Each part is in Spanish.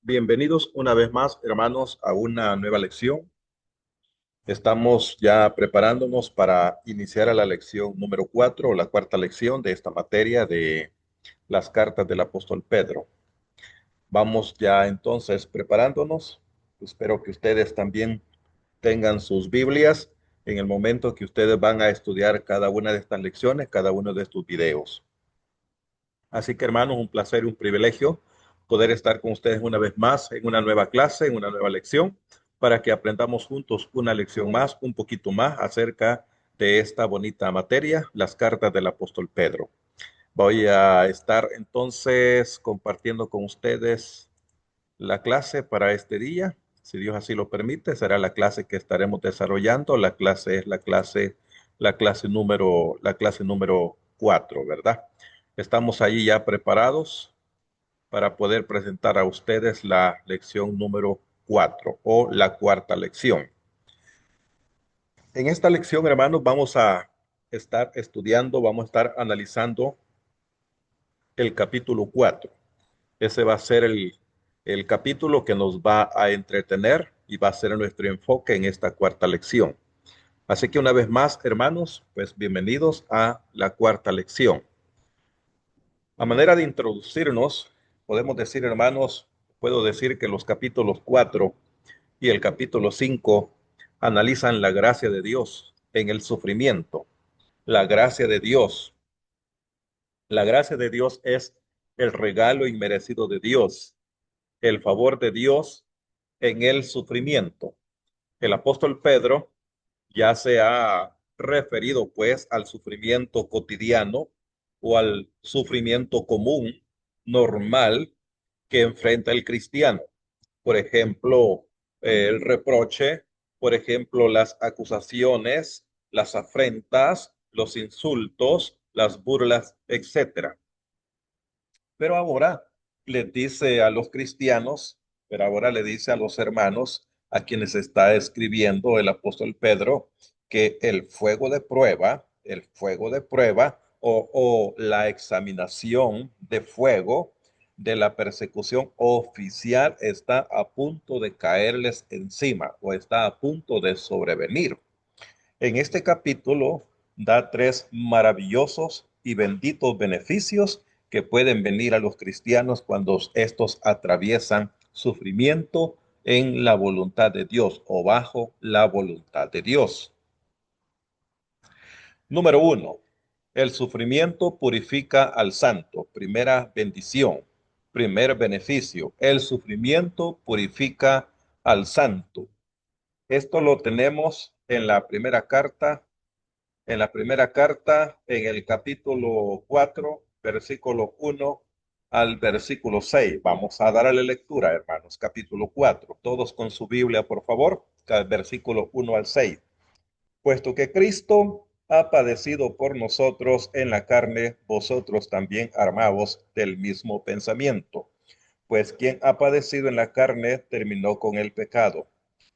Bienvenidos una vez más, hermanos, a una nueva lección. Estamos ya preparándonos para iniciar a la lección número 4, o la cuarta lección de esta materia de las cartas del apóstol Pedro. Vamos ya entonces preparándonos. Espero que ustedes también tengan sus Biblias en el momento que ustedes van a estudiar cada una de estas lecciones, cada uno de estos videos. Así que, hermanos, un placer y un privilegio poder estar con ustedes una vez más en una nueva clase, en una nueva lección, para que aprendamos juntos una lección más, un poquito más acerca de esta bonita materia, las cartas del apóstol Pedro. Voy a estar entonces compartiendo con ustedes la clase para este día. Si Dios así lo permite, será la clase que estaremos desarrollando. La clase es la clase número 4, ¿verdad? Estamos allí ya preparados para poder presentar a ustedes la lección número 4 o la cuarta lección. En esta lección, hermanos, vamos a estar estudiando, vamos a estar analizando el capítulo 4. Ese va a ser el capítulo que nos va a entretener y va a ser nuestro enfoque en esta cuarta lección. Así que una vez más, hermanos, pues bienvenidos a la cuarta lección. A manera de introducirnos, podemos decir, hermanos, puedo decir que los capítulos 4 y el capítulo 5 analizan la gracia de Dios en el sufrimiento. La gracia de Dios. La gracia de Dios es el regalo inmerecido de Dios, el favor de Dios en el sufrimiento. El apóstol Pedro ya se ha referido pues al sufrimiento cotidiano o al sufrimiento común, normal, que enfrenta el cristiano. Por ejemplo, el reproche, por ejemplo, las acusaciones, las afrentas, los insultos, las burlas, etcétera. Pero ahora les dice a los cristianos, pero ahora le dice a los hermanos a quienes está escribiendo el apóstol Pedro, que el fuego de prueba o la examinación de fuego de la persecución oficial está a punto de caerles encima o está a punto de sobrevenir. En este capítulo da tres maravillosos y benditos beneficios que pueden venir a los cristianos cuando estos atraviesan sufrimiento en la voluntad de Dios o bajo la voluntad de Dios. Número uno, el sufrimiento purifica al santo. Primera bendición, primer beneficio, el sufrimiento purifica al santo. Esto lo tenemos en la primera carta, en el capítulo 4, versículo 1 al versículo 6. Vamos a darle lectura, hermanos. Capítulo 4. Todos con su Biblia, por favor. Versículo 1 al 6. Puesto que Cristo ha padecido por nosotros en la carne, vosotros también armaos del mismo pensamiento. Pues quien ha padecido en la carne terminó con el pecado,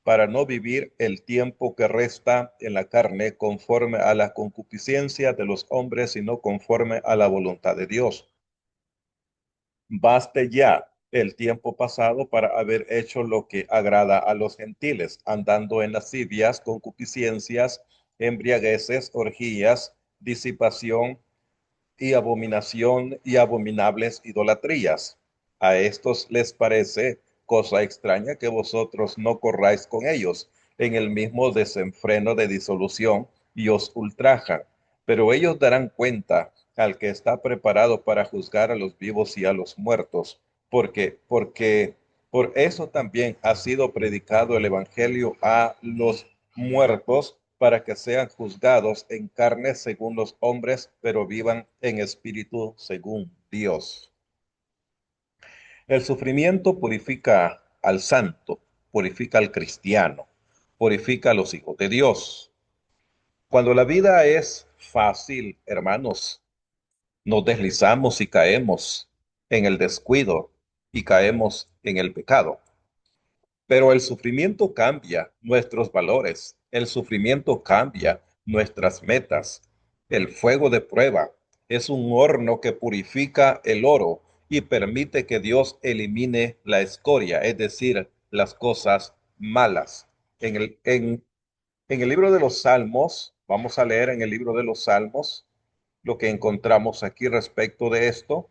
para no vivir el tiempo que resta en la carne conforme a la concupiscencia de los hombres, sino conforme a la voluntad de Dios. Baste ya el tiempo pasado para haber hecho lo que agrada a los gentiles, andando en lascivias, concupiscencias, embriagueces, orgías, disipación y abominación y abominables idolatrías. A estos les parece cosa extraña que vosotros no corráis con ellos en el mismo desenfreno de disolución y os ultrajan. Pero ellos darán cuenta al que está preparado para juzgar a los vivos y a los muertos, porque por eso también ha sido predicado el evangelio a los muertos, para que sean juzgados en carne según los hombres, pero vivan en espíritu según Dios. El sufrimiento purifica al santo, purifica al cristiano, purifica a los hijos de Dios. Cuando la vida es fácil, hermanos, nos deslizamos y caemos en el descuido y caemos en el pecado. Pero el sufrimiento cambia nuestros valores, el sufrimiento cambia nuestras metas. El fuego de prueba es un horno que purifica el oro y permite que Dios elimine la escoria, es decir, las cosas malas. En el libro de los Salmos, vamos a leer en el libro de los Salmos lo que encontramos aquí respecto de esto.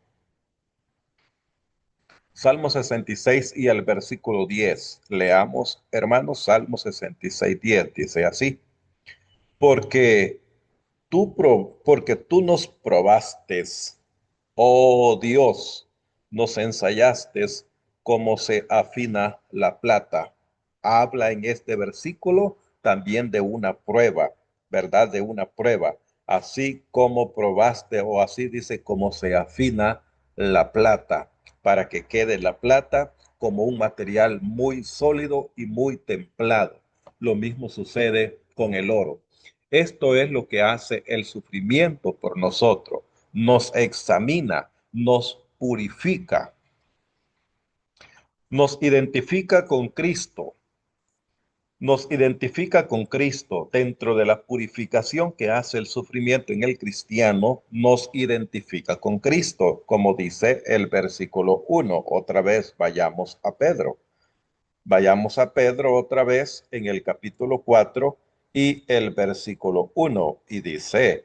Salmo 66 y el versículo 10. Leamos, hermanos, Salmo 66, 10. Dice así: Porque porque tú nos probaste, oh Dios, nos ensayaste como se afina la plata. Habla en este versículo también de una prueba, ¿verdad? De una prueba. Así como probaste, o así dice, como se afina la plata, para que quede la plata como un material muy sólido y muy templado. Lo mismo sucede con el oro. Esto es lo que hace el sufrimiento por nosotros. Nos examina, nos purifica, nos identifica con Cristo, nos identifica con Cristo dentro de la purificación que hace el sufrimiento en el cristiano, nos identifica con Cristo, como dice el versículo 1. Otra vez vayamos a Pedro. Vayamos a Pedro otra vez en el capítulo 4 y el versículo 1 y dice: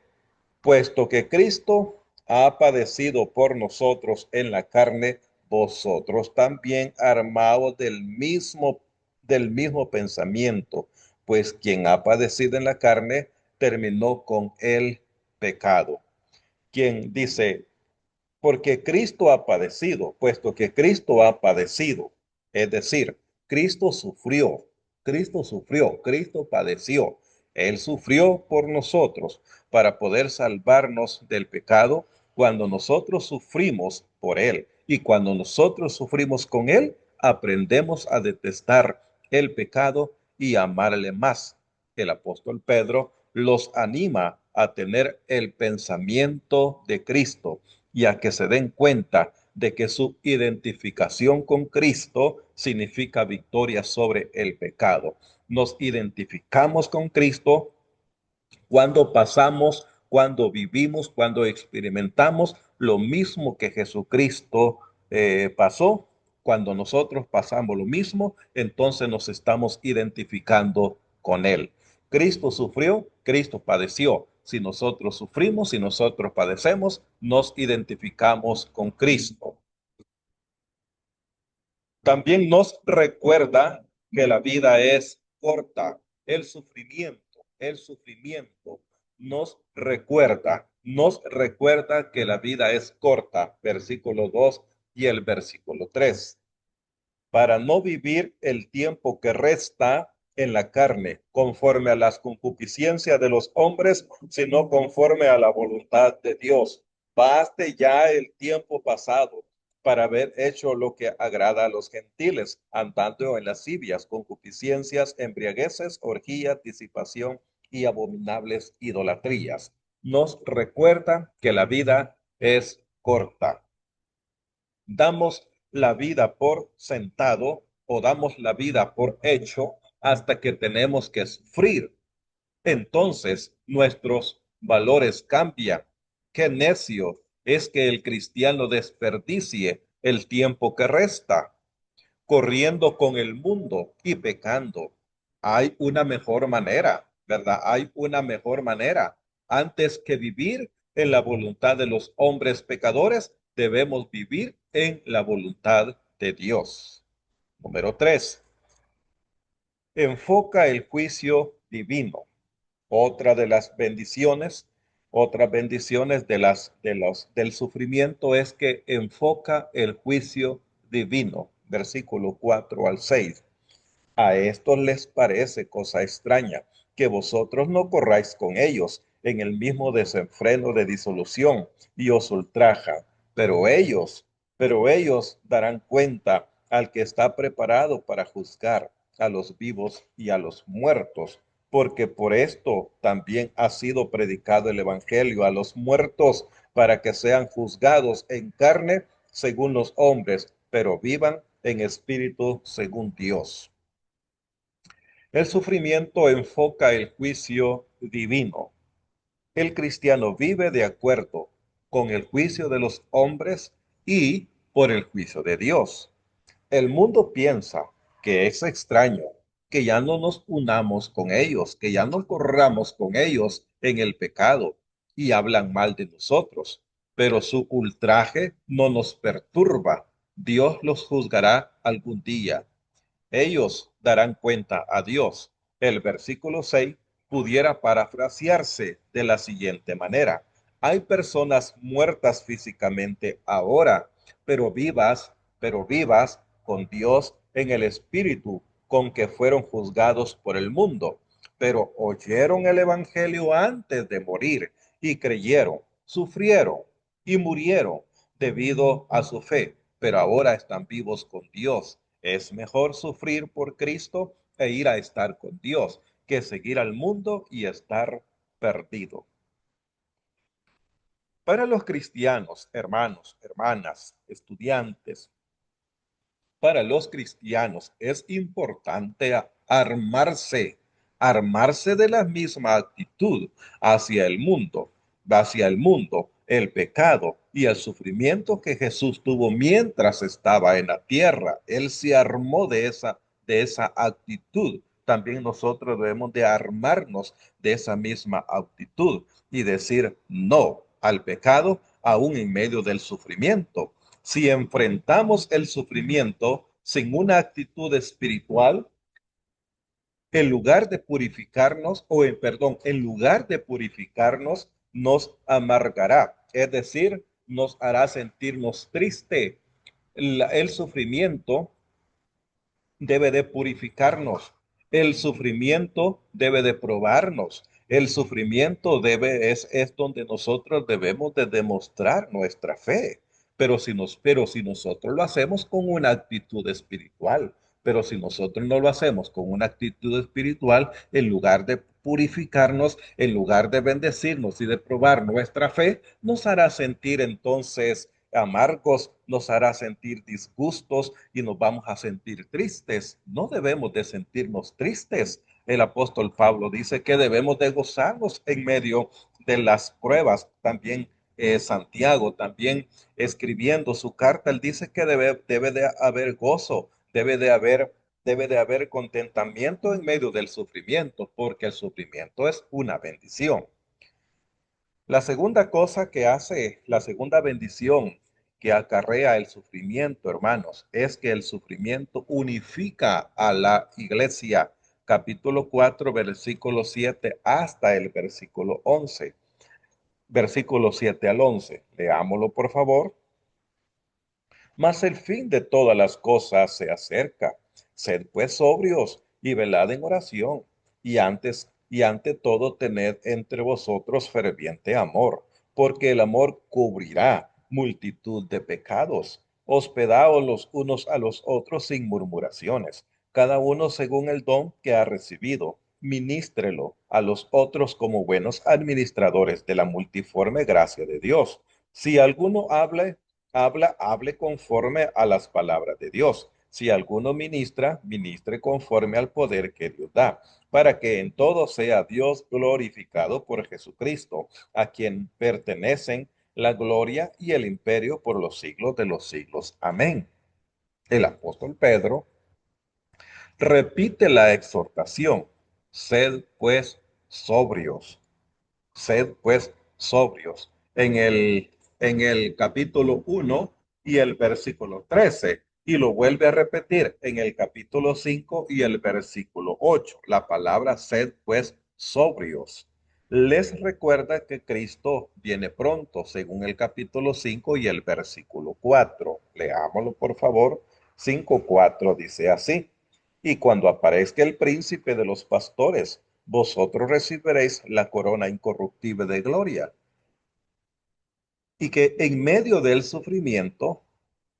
Puesto que Cristo ha padecido por nosotros en la carne, vosotros también armaos del mismo pensamiento, pues quien ha padecido en la carne terminó con el pecado. Quien dice, porque Cristo ha padecido, puesto que Cristo ha padecido, es decir, Cristo sufrió, Cristo padeció. Él sufrió por nosotros para poder salvarnos del pecado. Cuando nosotros sufrimos por Él y cuando nosotros sufrimos con Él, aprendemos a detestar el pecado y amarle más. El apóstol Pedro los anima a tener el pensamiento de Cristo y a que se den cuenta de que su identificación con Cristo significa victoria sobre el pecado. Nos identificamos con Cristo cuando pasamos, cuando vivimos, cuando experimentamos lo mismo que Jesucristo pasó. Cuando nosotros pasamos lo mismo, entonces nos estamos identificando con Él. Cristo sufrió, Cristo padeció. Si nosotros sufrimos, si nosotros padecemos, nos identificamos con Cristo. También nos recuerda que la vida es corta. El sufrimiento nos recuerda que la vida es corta. Versículo 2 y el versículo 3. Para no vivir el tiempo que resta en la carne, conforme a las concupiscencias de los hombres, sino conforme a la voluntad de Dios. Baste ya el tiempo pasado para haber hecho lo que agrada a los gentiles, andando en lascivias, concupiscencias, embriagueces, orgías, disipación y abominables idolatrías. Nos recuerda que la vida es corta. Damos la vida por sentado o damos la vida por hecho hasta que tenemos que sufrir. Entonces nuestros valores cambian. Qué necio es que el cristiano desperdicie el tiempo que resta corriendo con el mundo y pecando. Hay una mejor manera, ¿verdad? Hay una mejor manera. Antes que vivir en la voluntad de los hombres pecadores, debemos vivir en la voluntad de Dios. Número 3. Enfoca el juicio divino. Otra de las bendiciones, otras bendiciones del sufrimiento es que enfoca el juicio divino. Versículo 4 al 6. A estos les parece cosa extraña que vosotros no corráis con ellos en el mismo desenfreno de disolución y os ultraja. Pero ellos, pero ellos darán cuenta al que está preparado para juzgar a los vivos y a los muertos, porque por esto también ha sido predicado el evangelio a los muertos para que sean juzgados en carne según los hombres, pero vivan en espíritu según Dios. El sufrimiento enfoca el juicio divino. El cristiano vive de acuerdo con el juicio de los hombres y por el juicio de Dios. El mundo piensa que es extraño que ya no nos unamos con ellos, que ya no corramos con ellos en el pecado y hablan mal de nosotros, pero su ultraje no nos perturba. Dios los juzgará algún día. Ellos darán cuenta a Dios. El versículo 6 pudiera parafrasearse de la siguiente manera. Hay personas muertas físicamente ahora, pero vivas con Dios en el espíritu con que fueron juzgados por el mundo, pero oyeron el evangelio antes de morir y creyeron, sufrieron y murieron debido a su fe, pero ahora están vivos con Dios. Es mejor sufrir por Cristo e ir a estar con Dios que seguir al mundo y estar perdido. Para los cristianos, hermanos, hermanas, estudiantes, para los cristianos es importante armarse de la misma actitud hacia el mundo, el pecado y el sufrimiento que Jesús tuvo mientras estaba en la tierra. Él se armó de esa actitud. También nosotros debemos de armarnos de esa misma actitud y decir no al pecado aún en medio del sufrimiento. Si enfrentamos el sufrimiento sin una actitud espiritual, en lugar de purificarnos, en lugar de purificarnos, nos amargará, es decir, nos hará sentirnos triste. El sufrimiento debe de purificarnos. El sufrimiento debe de probarnos. El sufrimiento es donde nosotros debemos de demostrar nuestra fe. Pero si nosotros lo hacemos con una actitud espiritual, pero si nosotros no lo hacemos con una actitud espiritual, en lugar de purificarnos, en lugar de bendecirnos y de probar nuestra fe, nos hará sentir entonces amargos, nos hará sentir disgustos y nos vamos a sentir tristes. No debemos de sentirnos tristes. El apóstol Pablo dice que debemos de gozarnos en medio de las pruebas. También Santiago, también escribiendo su carta, él dice que debe de haber gozo, debe de haber contentamiento en medio del sufrimiento, porque el sufrimiento es una bendición. La segunda cosa que hace, la segunda bendición que acarrea el sufrimiento, hermanos, es que el sufrimiento unifica a la iglesia. Capítulo 4, versículo 7 hasta el versículo 11. Versículo 7 al 11. Leámoslo, por favor. Mas el fin de todas las cosas se acerca. Sed pues sobrios y velad en oración, y ante todo tened entre vosotros ferviente amor, porque el amor cubrirá multitud de pecados. Hospedaos los unos a los otros sin murmuraciones, cada uno según el don que ha recibido. Ministrelo a los otros como buenos administradores de la multiforme gracia de Dios. Si alguno hable conforme a las palabras de Dios. Si alguno ministra, ministre conforme al poder que Dios da, para que en todo sea Dios glorificado por Jesucristo, a quien pertenecen la gloria y el imperio por los siglos de los siglos. Amén. El apóstol Pedro repite la exhortación: sed pues sobrios. Sed pues sobrios. En el capítulo 1 y el versículo 13. Y lo vuelve a repetir en el capítulo 5 y el versículo 8. La palabra sed pues sobrios. Les recuerda que Cristo viene pronto, según el capítulo 5 y el versículo 4. Leámoslo, por favor. 5:4 dice así: y cuando aparezca el príncipe de los pastores, vosotros recibiréis la corona incorruptible de gloria. Y que en medio del sufrimiento,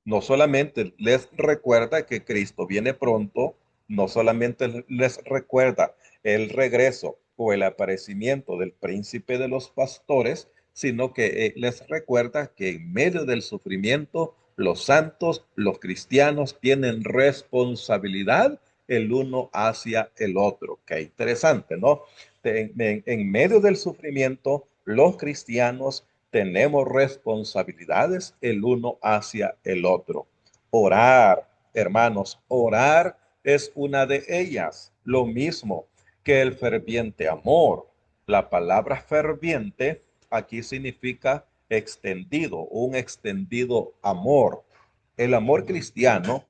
no solamente les recuerda que Cristo viene pronto, no solamente les recuerda el regreso o el aparecimiento del príncipe de los pastores, sino que les recuerda que en medio del sufrimiento, los santos, los cristianos tienen responsabilidad el uno hacia el otro. Qué interesante, ¿no? En medio del sufrimiento, los cristianos tenemos responsabilidades el uno hacia el otro. Orar, hermanos, orar es una de ellas. Lo mismo que el ferviente amor. La palabra ferviente aquí significa extendido, un extendido amor. El amor cristiano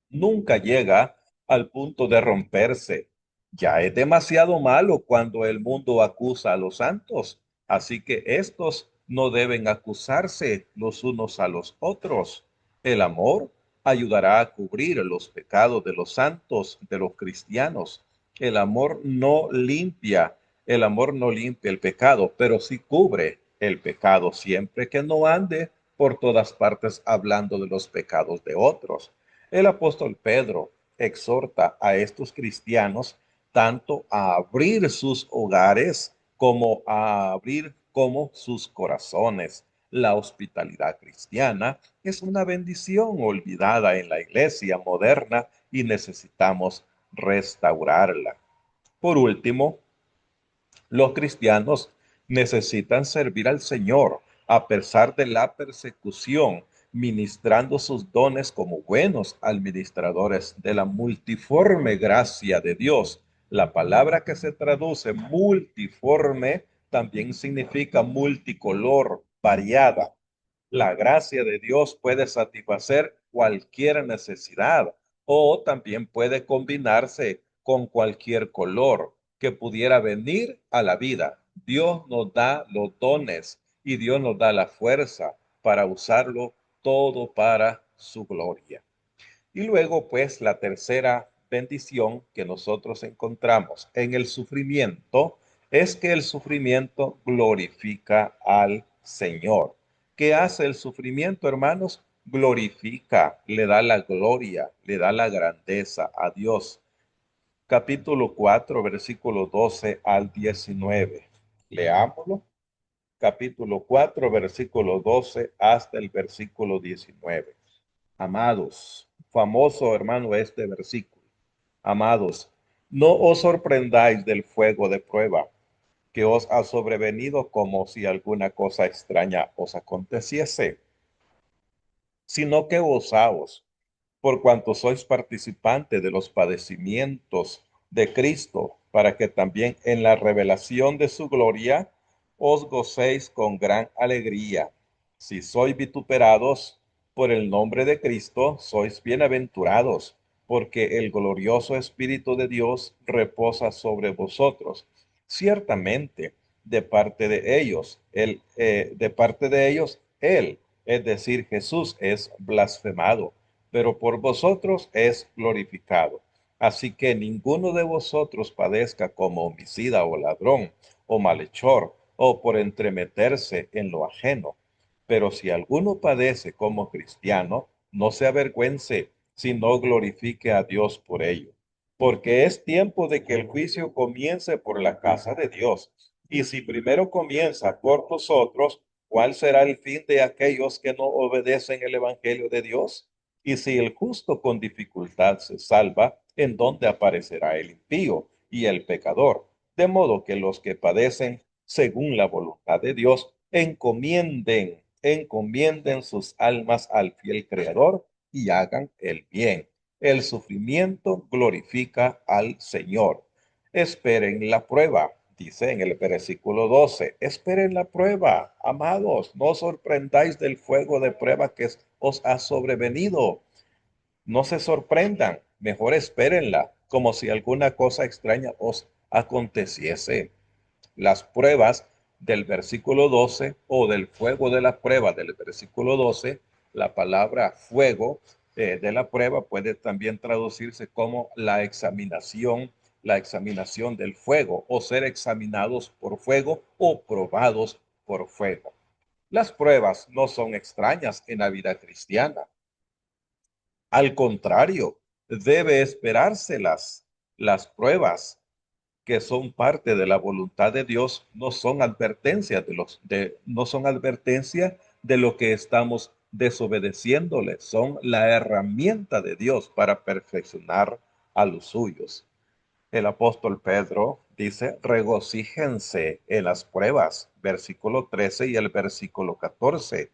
nunca llega al punto de romperse. Ya es demasiado malo cuando el mundo acusa a los santos, así que estos no deben acusarse los unos a los otros. El amor ayudará a cubrir los pecados de los santos, de los cristianos. El amor no limpia, el amor no limpia el pecado, pero sí cubre el pecado siempre que no ande por todas partes hablando de los pecados de otros. El apóstol Pedro exhorta a estos cristianos tanto a abrir sus hogares como a abrir como sus corazones. La hospitalidad cristiana es una bendición olvidada en la iglesia moderna y necesitamos restaurarla. Por último, los cristianos necesitan servir al Señor a pesar de la persecución, ministrando sus dones como buenos administradores de la multiforme gracia de Dios. La palabra que se traduce multiforme también significa multicolor, variada. La gracia de Dios puede satisfacer cualquier necesidad o también puede combinarse con cualquier color que pudiera venir a la vida. Dios nos da los dones y Dios nos da la fuerza para usarlo todo para su gloria. Y luego, pues, la tercera bendición que nosotros encontramos en el sufrimiento es que el sufrimiento glorifica al Señor. ¿Qué hace el sufrimiento, hermanos? Glorifica, le da la gloria, le da la grandeza a Dios. Capítulo 4, versículo 12 al 19. Leámoslo. Capítulo 4, versículo 12 hasta el versículo 19. Amados, famoso hermano este versículo. Amados, no os sorprendáis del fuego de prueba que os ha sobrevenido como si alguna cosa extraña os aconteciese, sino que gozaos por cuanto sois participantes de los padecimientos de Cristo, para que también en la revelación de su gloria os gocéis con gran alegría. Si sois vituperados por el nombre de Cristo, sois bienaventurados, porque el glorioso Espíritu de Dios reposa sobre vosotros. Ciertamente, de parte de ellos, Él, es decir, Jesús es blasfemado, pero por vosotros es glorificado. Así que ninguno de vosotros padezca como homicida o ladrón o malhechor o por entremeterse en lo ajeno. Pero si alguno padece como cristiano, no se avergüence, sino glorifique a Dios por ello. Porque es tiempo de que el juicio comience por la casa de Dios. Y si primero comienza por nosotros, ¿cuál será el fin de aquellos que no obedecen el Evangelio de Dios? Y si el justo con dificultad se salva, ¿en dónde aparecerá el impío y el pecador? De modo que los que padecen según la voluntad de Dios encomienden sus almas al fiel Creador y hagan el bien. El sufrimiento glorifica al Señor. Esperen la prueba, dice en el versículo 12. Esperen la prueba, amados. No os sorprendáis del fuego de prueba que os ha sobrevenido. No se sorprendan, mejor espérenla, como si alguna cosa extraña os aconteciese. Las pruebas del versículo 12 o del fuego de la prueba del versículo 12, la palabra fuego de la prueba puede también traducirse como la examinación del fuego o ser examinados por fuego o probados por fuego. Las pruebas no son extrañas en la vida cristiana. Al contrario, debe esperárselas. Las pruebas que son parte de la voluntad de Dios no son advertencias no son advertencias de lo que estamos desobedeciéndole, son la herramienta de Dios para perfeccionar a los suyos. El apóstol Pedro dice, regocíjense en las pruebas, versículo 13 y el versículo 14.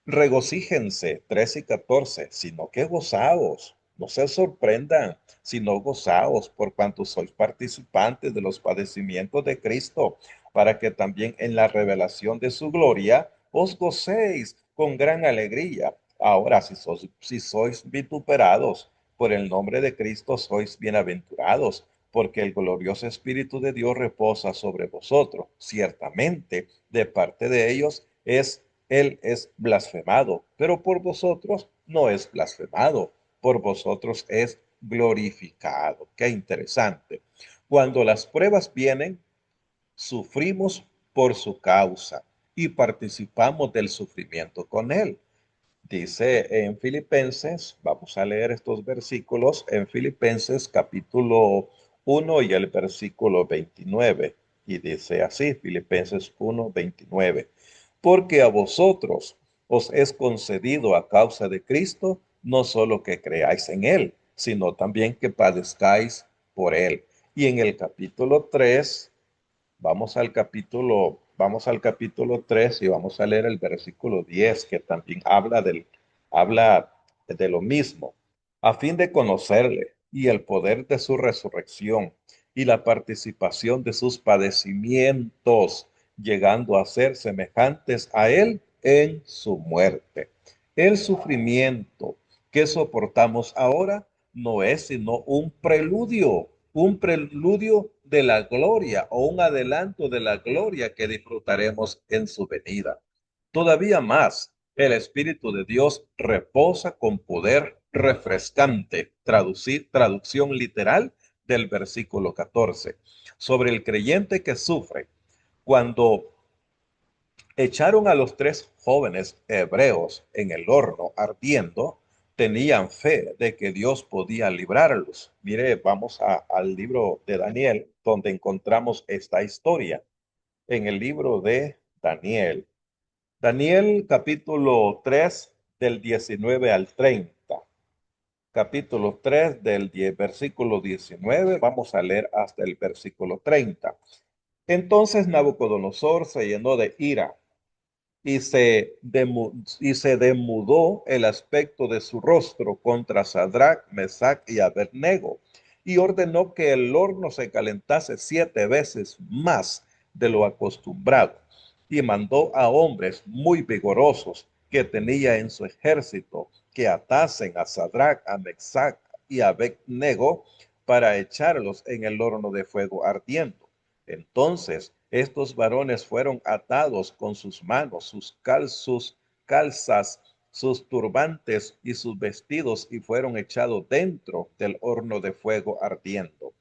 Regocíjense, 13 y 14, sino que gozaos, no se sorprendan, sino gozaos por cuanto sois participantes de los padecimientos de Cristo, para que también en la revelación de su gloria os gocéis con gran alegría. Ahora, si sois vituperados por el nombre de Cristo, sois bienaventurados, porque el glorioso Espíritu de Dios reposa sobre vosotros. Ciertamente, de parte de ellos él es blasfemado, pero por vosotros no es blasfemado, por vosotros es glorificado. Qué interesante. Cuando las pruebas vienen, sufrimos por su causa y participamos del sufrimiento con él. Dice en Filipenses, vamos a leer estos versículos en Filipenses capítulo 1 y el versículo 29. Y dice así, Filipenses 1:29. Porque a vosotros os es concedido a causa de Cristo, no solo que creáis en Él, sino también que padezcáis por Él. Y en el capítulo 3 vamos al capítulo 3 y vamos a leer el versículo 10 que también habla de lo mismo, a fin de conocerle y el poder de su resurrección y la participación de sus padecimientos, llegando a ser semejantes a él en su muerte. El sufrimiento que soportamos ahora no es sino un preludio de la gloria o un adelanto de la gloria que disfrutaremos en su venida. Todavía más, el Espíritu de Dios reposa con poder refrescante, traducción literal del versículo 14, sobre el creyente que sufre. Cuando echaron a los tres jóvenes hebreos en el horno ardiendo, tenían fe de que Dios podía librarlos. Mire, al libro de Daniel, donde encontramos esta historia. En el libro de Daniel. Daniel capítulo 3 del 19 al 30. Capítulo 3 del versículo 19, vamos a leer hasta el versículo 30. Entonces Nabucodonosor se llenó de ira y se demudó el aspecto de su rostro contra Sadrach, Mesach y Abednego, y ordenó que el horno se calentase 7 veces más de lo acostumbrado, y mandó a hombres muy vigorosos que tenía en su ejército que atasen a Sadrach, a Mesach y a Abednego para echarlos en el horno de fuego ardiendo. Entonces estos varones fueron atados con sus manos, sus calzas, sus turbantes y sus vestidos y fueron echados dentro del horno de fuego ardiendo.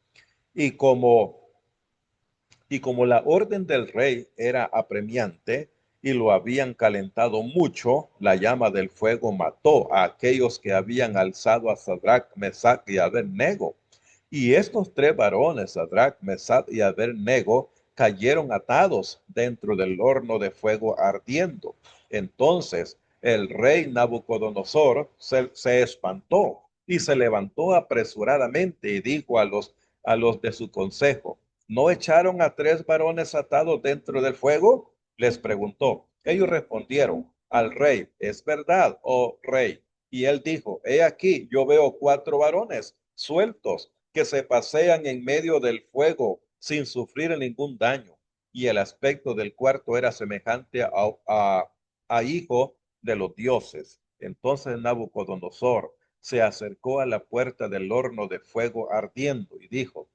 Y como, y como la orden del rey era apremiante y lo habían calentado mucho, la llama del fuego mató a aquellos que habían alzado a Sadrach, Mesach y Abednego. Y estos tres varones, Sadrach, Mesach y Abednego, cayeron atados dentro del horno de fuego ardiendo. Entonces el rey Nabucodonosor se espantó y se levantó apresuradamente y dijo a los de su consejo: ¿no echaron a tres varones atados dentro del fuego? Les preguntó. Ellos respondieron al rey: es verdad, oh rey. Y él dijo: he aquí, yo veo cuatro varones sueltos que se pasean en medio del fuego sin sufrir ningún daño. Y el aspecto del cuarto era semejante a hijo de los dioses. Entonces Nabucodonosor se acercó a la puerta del horno de fuego ardiendo y dijo: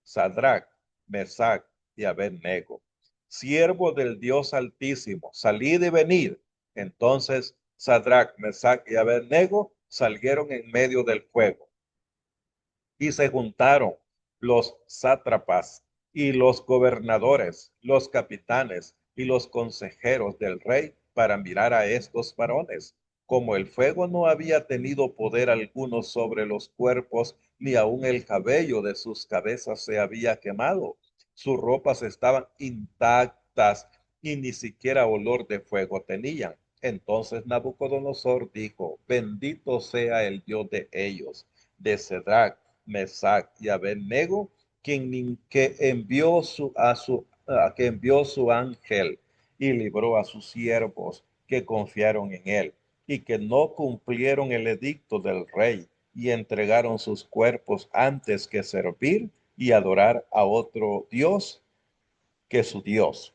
Sadrach, Mesach y Abednego, siervo del Dios Altísimo, salid y venid. Entonces Sadrach, Mesach y Abednego salieron en medio del fuego. Y se juntaron los sátrapas y los gobernadores, los capitanes y los consejeros del rey para mirar a estos varones. Como el fuego no había tenido poder alguno sobre los cuerpos, ni aun el cabello de sus cabezas se había quemado, sus ropas estaban intactas y ni siquiera olor de fuego tenían. Entonces Nabucodonosor dijo: bendito sea el Dios de ellos, de Sadrach, Mesach y Abednego, que envió su ángel y libró a sus siervos que confiaron en él y que no cumplieron el edicto del rey y entregaron sus cuerpos antes que servir y adorar a otro Dios que su Dios.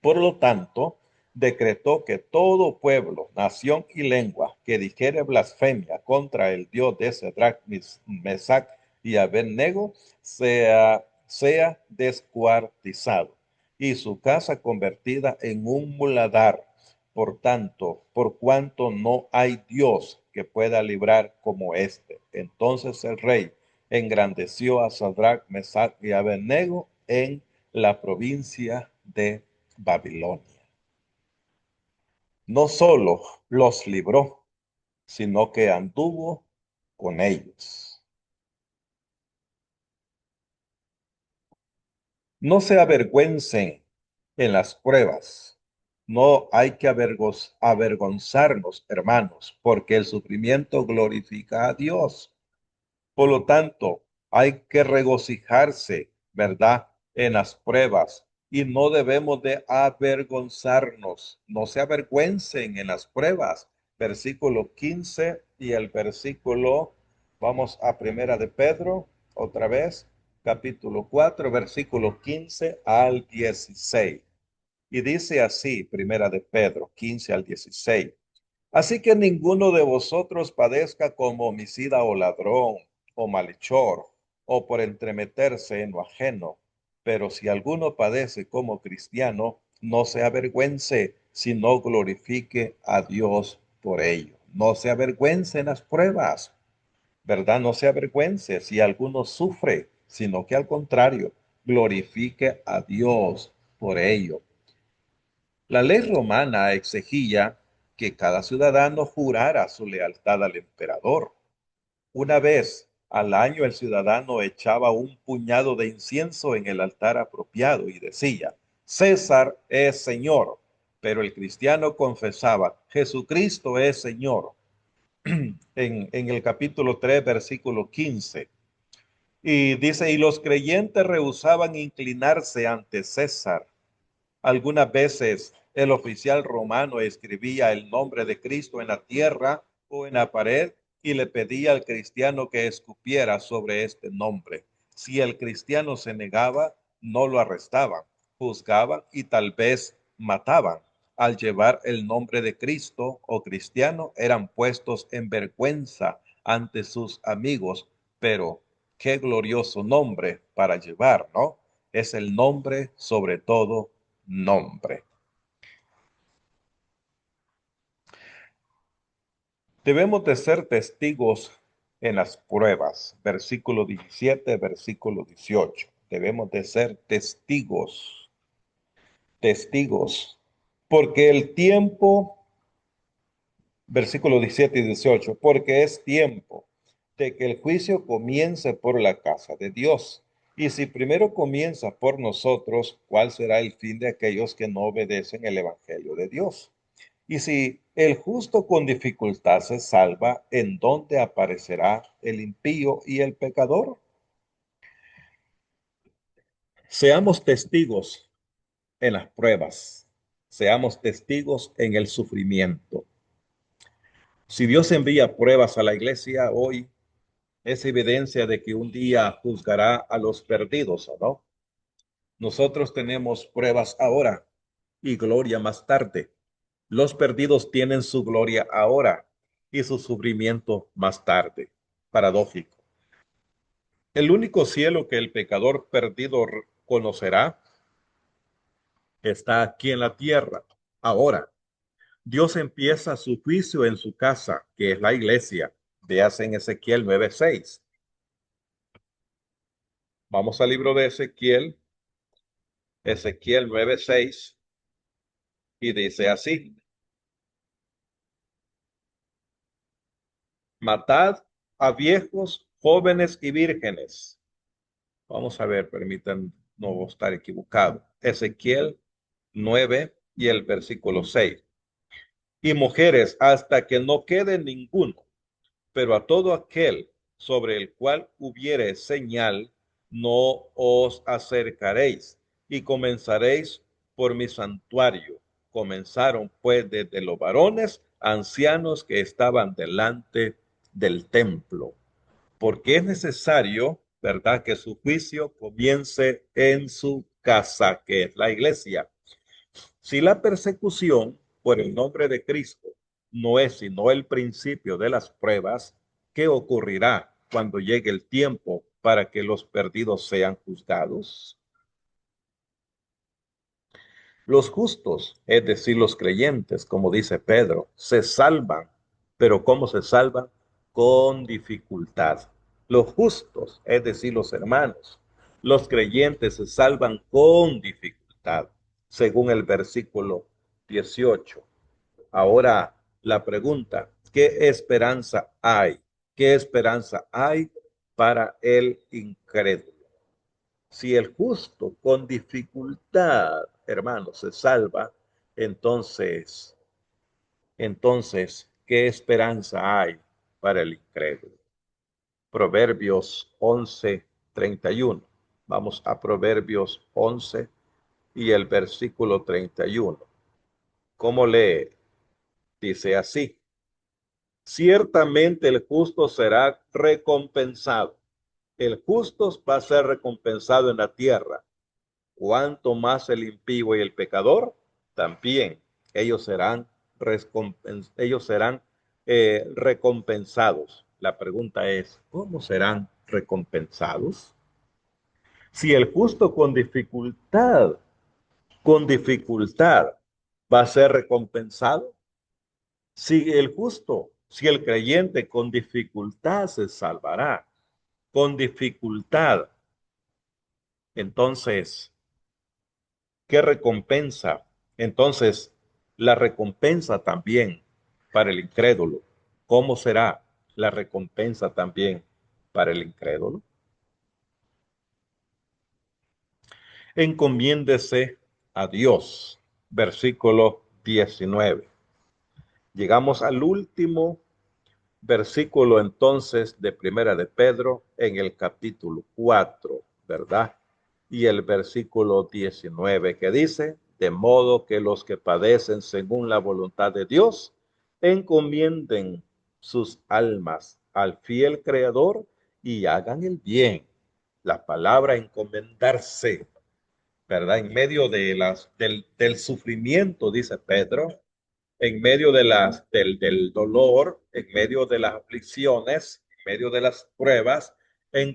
Por lo tanto, decretó que todo pueblo, nación y lengua que dijere blasfemia contra el Dios de Sadrach, Mesach y Abednego sea descuartizado y su casa convertida en un muladar. Por tanto, por cuanto no hay Dios que pueda librar como este. Entonces el rey engrandeció a Sadrach, Mesach y Abednego en la provincia de Babilonia. No solo los libró, sino que anduvo con ellos. No se avergüencen en las pruebas. No hay que avergonzarnos, hermanos, porque el sufrimiento glorifica a Dios. Por lo tanto, hay que regocijarse, ¿verdad? En las pruebas y no debemos de avergonzarnos. No se avergüencen en las pruebas. Versículo 15 y el versículo, vamos a Primera de Pedro, otra vez, capítulo 4, versículo 15 al 16. Y dice así, Primera de Pedro, 15 al 16. Así que ninguno de vosotros padezca como homicida o ladrón o malhechor o por entremeterse en lo ajeno. Pero si alguno padece como cristiano, no se avergüence, sino glorifique a Dios por ello. No se avergüence en las pruebas, ¿verdad? No se avergüence si alguno sufre, sino que al contrario, glorifique a Dios por ello. La ley romana exigía que cada ciudadano jurara su lealtad al emperador. Una vez al año el ciudadano echaba un puñado de incienso en el altar apropiado y decía, César es Señor, pero el cristiano confesaba, Jesucristo es Señor, en el capítulo 3, versículo 15. Y dice, y los creyentes rehusaban inclinarse ante César. Algunas veces el oficial romano escribía el nombre de Cristo en la tierra o en la pared y le pedía al cristiano que escupiera sobre este nombre. Si el cristiano se negaba, no lo arrestaban, juzgaban y tal vez mataban. Al llevar el nombre de Cristo o cristiano, eran puestos en vergüenza ante sus amigos, pero qué glorioso nombre para llevar, ¿no? Es el nombre sobre todo nombre. Debemos de ser testigos en las pruebas. Versículo 17, versículo 18. Debemos de ser testigos, testigos, porque el tiempo, versículo 17 y 18, porque es tiempo de que el juicio comience por la casa de Dios. Y si primero comienza por nosotros, ¿cuál será el fin de aquellos que no obedecen el Evangelio de Dios? Y si el justo con dificultad se salva, ¿en dónde aparecerá el impío y el pecador? Seamos testigos en las pruebas, seamos testigos en el sufrimiento. Si Dios envía pruebas a la iglesia hoy, es evidencia de que un día juzgará a los perdidos, ¿o no? Nosotros tenemos pruebas ahora y gloria más tarde. Los perdidos tienen su gloria ahora y su sufrimiento más tarde. Paradójico. El único cielo que el pecador perdido conocerá está aquí en la tierra. Ahora, Dios empieza su juicio en su casa, que es la iglesia. Véase en Ezequiel 9:6. Vamos al libro de Ezequiel, Ezequiel 9:6, y dice así: Matad a viejos, jóvenes y vírgenes. Vamos a ver, permítanme no estar equivocado. Ezequiel 9 y el versículo 6. Y mujeres hasta que no quede ninguno, pero a todo aquel sobre el cual hubiere señal, no os acercaréis, y comenzaréis por mi santuario. Comenzaron pues desde los varones ancianos que estaban delante del templo, porque es necesario, ¿verdad?, que su juicio comience en su casa, que es la iglesia. Si la persecución por el nombre de Cristo no es sino el principio de las pruebas, ¿qué ocurrirá cuando llegue el tiempo para que los perdidos sean juzgados? Los justos, es decir, los creyentes, como dice Pedro, se salvan, pero ¿cómo se salvan? Con dificultad. Los justos, es decir, los hermanos, los creyentes se salvan con dificultad, según el versículo 18. Ahora la pregunta, ¿qué esperanza hay? ¿Qué esperanza hay para el incrédulo? Si el justo con dificultad, hermano, se salva, entonces, ¿qué esperanza hay para el incrédulo? Proverbios 11:31. Vamos a Proverbios 11 y el versículo 31. ¿Cómo lee? Dice así: ciertamente el justo será recompensado. El justo va a ser recompensado en la tierra. Cuanto más el impío y el pecador, también ellos serán, recompensados. La pregunta es, ¿cómo serán recompensados? Si el justo con dificultad, va a ser recompensado. Si el creyente con dificultad se salvará, con dificultad, entonces, ¿qué recompensa? Entonces, la recompensa también para el incrédulo. ¿Cómo será la recompensa también para el incrédulo? Encomiéndese a Dios. Versículo 19. Llegamos al último versículo entonces de Primera de Pedro en el capítulo 4, ¿verdad? Y el versículo 19 que dice, de modo que los que padecen según la voluntad de Dios, encomienden sus almas al fiel Creador y hagan el bien. La palabra encomendarse, ¿verdad? En medio de del sufrimiento, dice Pedro, en medio del dolor, en medio de las aflicciones, en medio de las pruebas,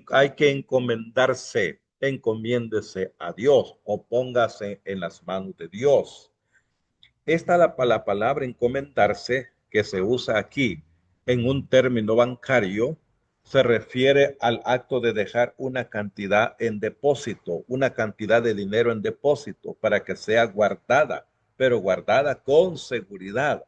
hay que encomendarse, encomiéndese a Dios o póngase en las manos de Dios. Esta es la palabra encomendarse que se usa aquí en un término bancario, se refiere al acto de dejar una cantidad en depósito, una cantidad de dinero en depósito para que sea guardada, pero guardada con seguridad.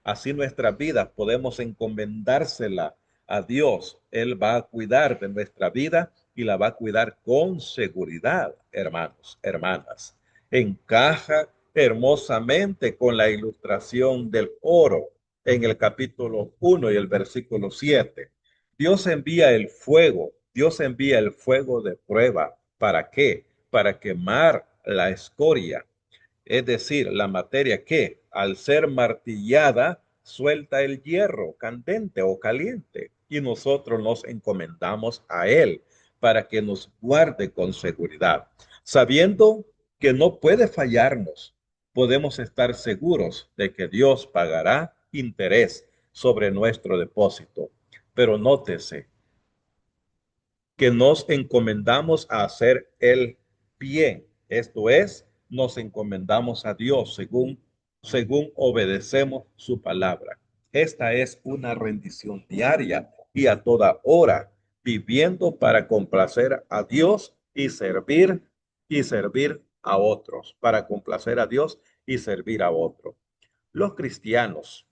Así nuestras vidas podemos encomendársela a Dios. Él va a cuidar de nuestra vida y la va a cuidar con seguridad, hermanos, hermanas. Encaja hermosamente con la ilustración del oro en el capítulo 1 y el versículo 7. Dios envía el fuego de prueba. ¿Para qué? Para quemar la escoria, es decir, la materia que al ser martillada suelta el hierro candente o caliente y nosotros nos encomendamos a él para que nos guarde con seguridad, sabiendo que no puede fallarnos. Podemos estar seguros de que Dios pagará interés sobre nuestro depósito. Pero nótese que nos encomendamos a hacer el bien. Esto es, nos encomendamos a Dios según obedecemos su palabra. Esta es una rendición diaria y a toda hora, viviendo para complacer a Dios y servir a otros, para complacer a Dios y servir a otros. Los cristianos,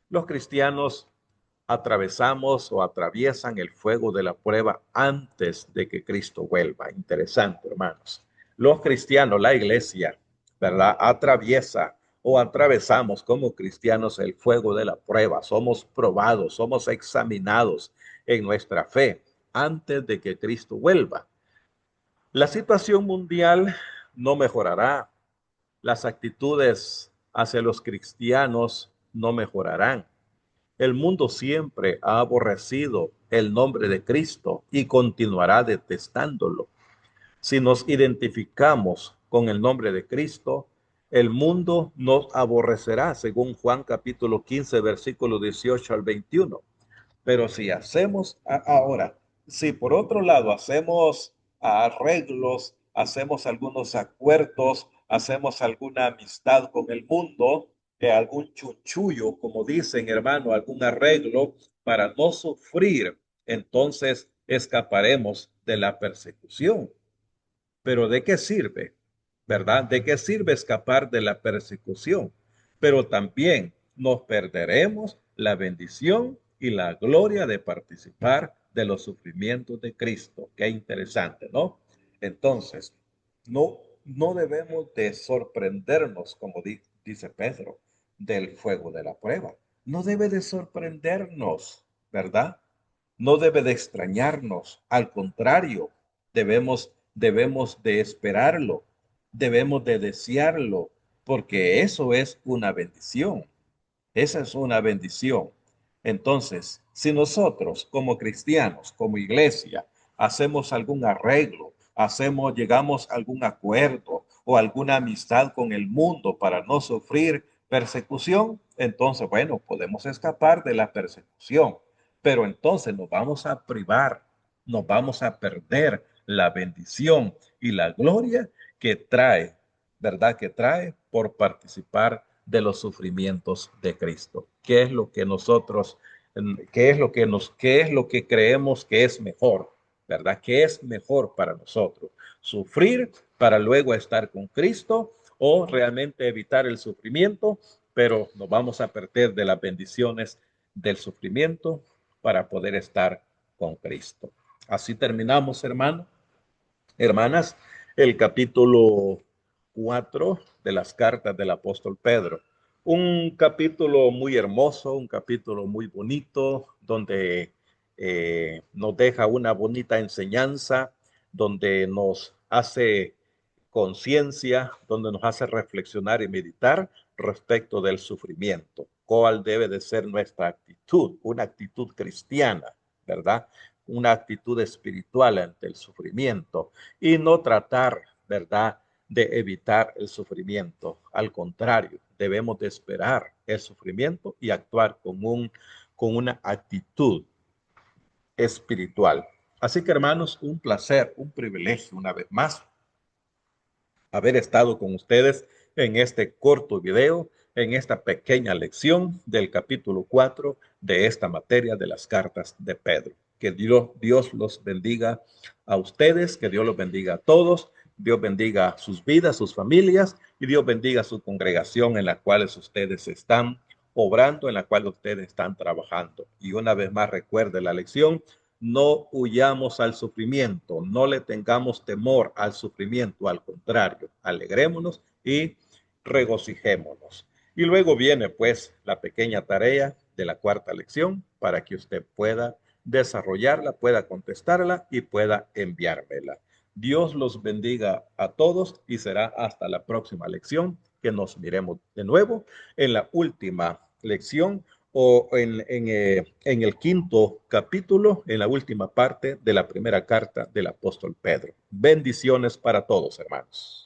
los cristianos atravesamos o atraviesan el fuego de la prueba antes de que Cristo vuelva. Interesante, hermanos. Los cristianos, la iglesia, ¿verdad? Atraviesa o atravesamos como cristianos el fuego de la prueba. Somos probados, somos examinados en nuestra fe antes de que Cristo vuelva. La situación mundial no mejorará. Las actitudes hacia los cristianos no mejorarán. El mundo siempre ha aborrecido el nombre de Cristo y continuará detestándolo. Si nos identificamos con el nombre de Cristo, el mundo nos aborrecerá, según Juan capítulo 15, versículo 18 al 21. Pero si hacemos ahora, si por otro lado hacemos arreglos, hacemos algunos acuerdos, hacemos alguna amistad con el mundo, algún chunchullo, como dicen, hermano, algún arreglo para no sufrir, entonces escaparemos de la persecución. Pero ¿de qué sirve? ¿Verdad? ¿De qué sirve escapar de la persecución? Pero también nos perderemos la bendición y la gloria de participar de los sufrimientos de Cristo. Qué interesante, ¿no? Entonces, no debemos de sorprendernos, como dice Pedro, del fuego de la prueba. No debe de sorprendernos, ¿verdad? No debe de extrañarnos. Al contrario, debemos de esperarlo, debemos de desearlo, porque eso es una bendición. Esa es una bendición. Entonces, si nosotros como cristianos, como iglesia, hacemos algún arreglo, llegamos a algún acuerdo o alguna amistad con el mundo para no sufrir persecución, entonces, bueno, podemos escapar de la persecución, pero entonces nos vamos a privar, nos vamos a perder la bendición y la gloria que trae, ¿verdad? Que trae por participar de los sufrimientos de Cristo. ¿Qué es lo que nosotros, qué es lo que creemos que es mejor? ¿Verdad? ¿Qué es mejor para nosotros? ¿Sufrir para luego estar con Cristo o realmente evitar el sufrimiento, pero nos vamos a perder de las bendiciones del sufrimiento para poder estar con Cristo? Así terminamos, hermanos, hermanas, el capítulo 4 de las cartas del apóstol Pedro. Un capítulo muy hermoso, un capítulo muy bonito, donde nos deja una bonita enseñanza, donde nos hace conciencia, donde nos hace reflexionar y meditar respecto del sufrimiento. ¿Cuál debe de ser nuestra actitud? Una actitud cristiana, ¿verdad? Una actitud espiritual ante el sufrimiento y no tratar, ¿verdad?, de evitar el sufrimiento. Al contrario, debemos de esperar el sufrimiento y actuar con una actitud espiritual. Así que, hermanos, un placer, un privilegio una vez más haber estado con ustedes en este corto video, en esta pequeña lección del capítulo 4 de esta materia de las cartas de Pedro. Que Dios los bendiga a ustedes, que Dios los bendiga a todos, Dios bendiga sus vidas, sus familias, y Dios bendiga su congregación en la cual ustedes están obrando, en la cual ustedes están trabajando. Y una vez más recuerde la lección: no huyamos al sufrimiento, no le tengamos temor al sufrimiento, al contrario, alegrémonos y regocijémonos. Y luego viene pues la pequeña tarea de la cuarta lección para que usted pueda desarrollarla, pueda contestarla y pueda enviármela. Dios los bendiga a todos y será hasta la próxima lección que nos miremos de nuevo en la última lección o en el quinto capítulo, en la última parte de la primera carta del apóstol Pedro. Bendiciones para todos, hermanos.